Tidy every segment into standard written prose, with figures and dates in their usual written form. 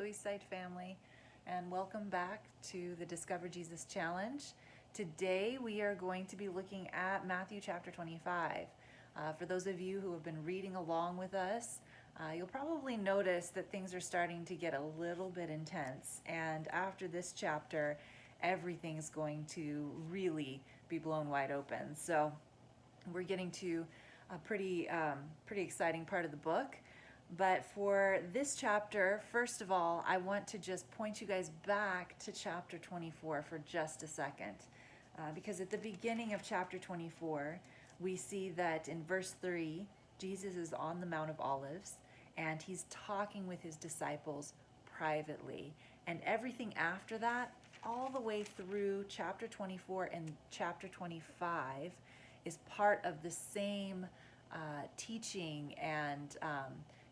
Eastside family, and welcome back to the Discover Jesus Challenge. Today we are going to be looking at Matthew chapter 25. For those of you who have been reading along with us, you'll probably notice that things are starting to get a little bit intense, and after this chapter, everything's going to really be blown wide open. So we're getting to a pretty exciting part of the book. But for this chapter, first of all, I want to just point you guys back to chapter 24 for just a second. Because at the beginning of chapter 24, we see that in verse 3, Jesus is on the Mount of Olives, and he's talking with his disciples privately. And everything after that, all the way through chapter 24 and chapter 25, is part of the same teaching and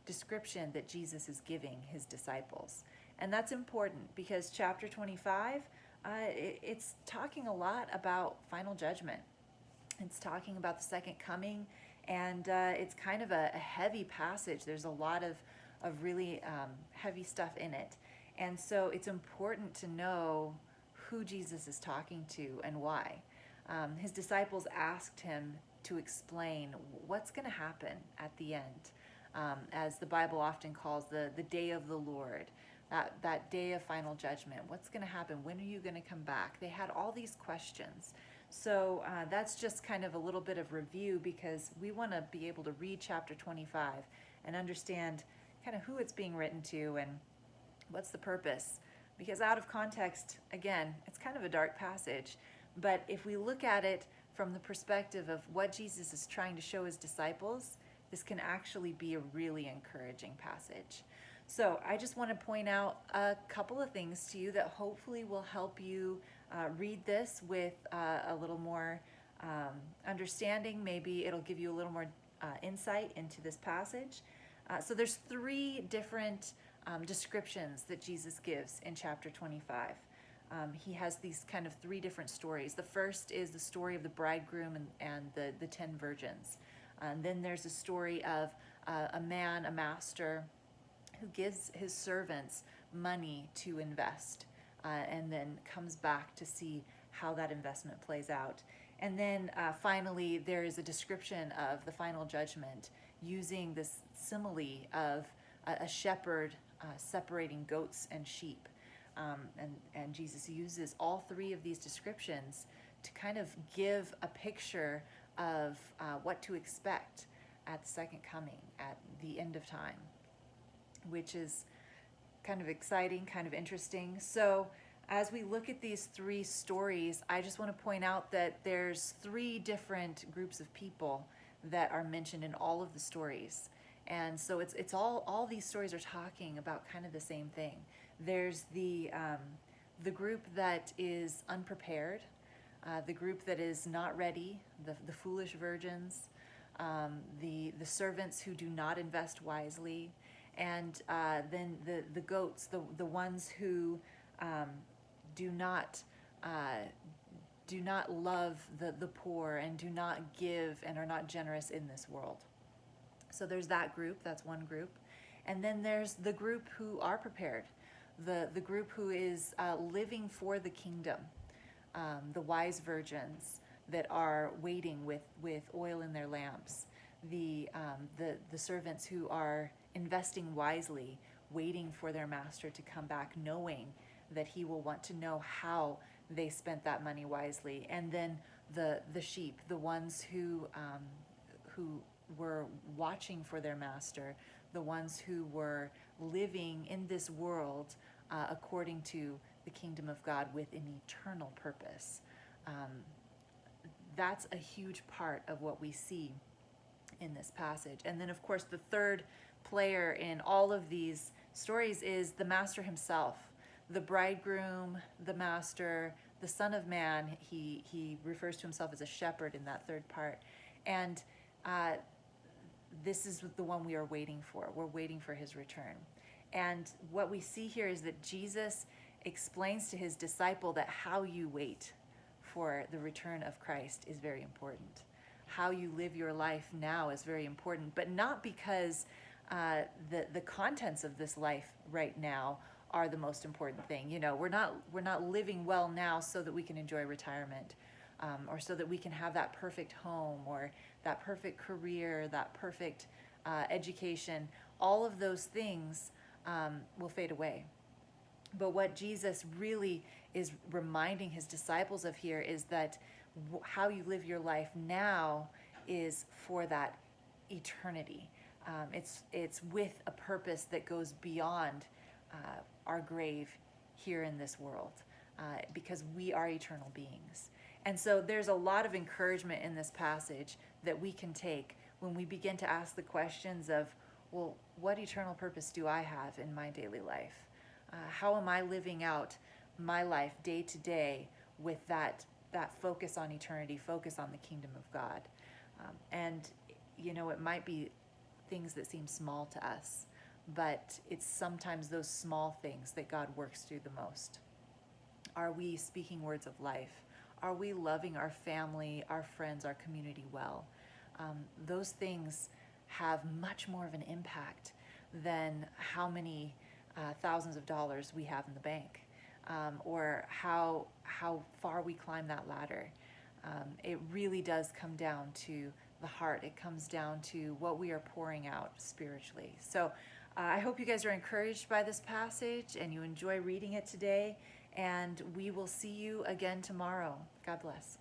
description that Jesus is giving his disciples. And that's important because chapter 25, it's talking a lot about final judgment. It's talking about the second coming, and it's kind of a heavy passage. There's a lot of really heavy stuff in it. And so it's important to know who Jesus is talking to and why. His disciples asked him to explain what's going to happen at the end. As the Bible often calls the day of the Lord, that day of final judgment. What's going to happen? When are you going to come back? They had all these questions. So that's just kind of a little bit of review, because we want to be able to read chapter 25 and understand kind of who it's being written to and what's the purpose. Because out of context, again, it's kind of a dark passage. But if we look at it from the perspective of what Jesus is trying to show his disciples, this can actually be a really encouraging passage. So I just want to point out a couple of things to you that hopefully will help you read this with a little more understanding. Maybe it'll give you a little more insight into this passage. So there's three different descriptions that Jesus gives in chapter 25. He has these kind of three different stories. The first is the story of the bridegroom and the 10 virgins. And then there's a story of a man, a master, who gives his servants money to invest and then comes back to see how that investment plays out. And then finally, there is a description of the final judgment using this simile of a shepherd separating goats and sheep. And Jesus uses all three of these descriptions to kind of give a picture of what to expect at the second coming, at the end of time, which is kind of exciting, kind of interesting. So as we look at these three stories, I just want to point out that there's three different groups of people that are mentioned in all of the stories. And so it's all these stories are talking about kind of the same thing. There's the group that is unprepared, the group that is not ready, the foolish virgins, the servants who do not invest wisely, and then the goats, the ones who do not love the poor and do not give and are not generous in this world. So there's that group, that's one group. And then there's the group who are prepared, the group who is living for the kingdom. The wise virgins that are waiting with oil in their lamps, the servants who are investing wisely, waiting for their master to come back, knowing that he will want to know how they spent that money wisely, and then the sheep, the ones who were watching for their master, the ones who were living in this world according to the kingdom of God with an eternal purpose. That's a huge part of what we see in this passage. And then, of course, the third player in all of these stories is the master himself, the bridegroom, the master, the Son of Man. He refers to himself as a shepherd in that third part. And this is the one we are waiting for. We're waiting for his return. And what we see here is that Jesus explains to his disciple that how you wait for the return of Christ is very important. How you live your life now is very important, but not because the contents of this life right now are the most important thing. You know, we're not living well now so that we can enjoy retirement, or so that we can have that perfect home or that perfect career, that perfect education. All of those things will fade away. But what Jesus really is reminding his disciples of here is that how you live your life now is for that eternity. It's with a purpose that goes beyond our grave here in this world, because we are eternal beings. And so there's a lot of encouragement in this passage that we can take when we begin to ask the questions of, well, what eternal purpose do I have in my daily life? How am I living out my life day to day with that focus on eternity, focus on the kingdom of God? And, you know, it might be things that seem small to us, but it's sometimes those small things that God works through the most. Are we speaking words of life? Are we loving our family, our friends, our community well? Those things have much more of an impact than how many thousands of dollars we have in the bank, or how far we climb that ladder. It really does come down to the heart. It comes down to what we are pouring out spiritually. So I hope you guys are encouraged by this passage and you enjoy reading it today, and we will see you again tomorrow. God bless.